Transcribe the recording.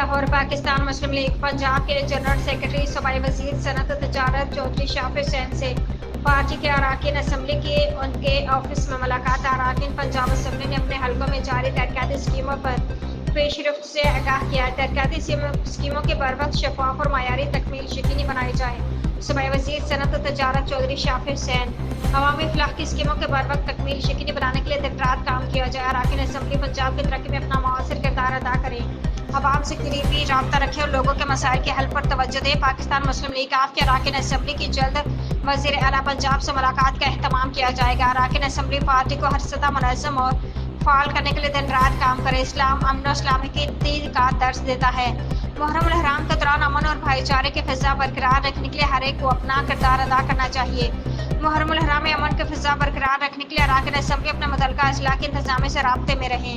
لاہور پاکستان مسلم league Punjab کے general secretary صوبائی وزیر صنعت و تجارت چودھری شافی حسین سے پارٹی کے اراکین اسمبلی کی ان کے آفس میں ملاقات۔ اراکین پنجاب اسمبلی نے اپنے حلقوں میں جاری ترقیاتی اسکیموں پر پیش رفت سے آگاہ کیا۔ ترقیاتی اسکیموں کی بروقت شفاف اور معیاری تکمیل یقینی بنائی جائے۔ صوبائی وزیر صنعت و تجارت چودھری شافی حسین عوامی فلاح کی اسکیموں کے بروقت تکمیل یقینی بنانے کے لیے دن رات کام کیا جائے۔ اراکین اسمبلی پنجاب کی ترقی میں اپنا مؤثر کردار ادا کریں، عوام سے قریبی رابطہ رکھیں اور لوگوں کے مسائل کے حل پر توجہ دیں۔ پاکستان مسلم لیگ کے اراکین اسمبلی کی جلد وزیر اعلیٰ پنجاب سے ملاقات کا اہتمام کیا جائے گا۔ اراکین اسمبلی پارٹی کو ہر سطح منظم اور فعال کرنے کے لیے دن رات کام کرے۔ اسلام امن و اسلامیتی کا درس دیتا ہے۔ محرم الحرام کے دوران امن اور بھائی چارے کی فضا برقرار رکھنے کے لیے ہر ایک کو اپنا کردار ادا کرنا چاہیے۔ محرم الحرام میں امن کی فضا برقرار رکھنے کے لیے اراکین اسمبلی اپنے متعلقہ اضلاع کی انتظامیہ سے رابطے میں رہیں۔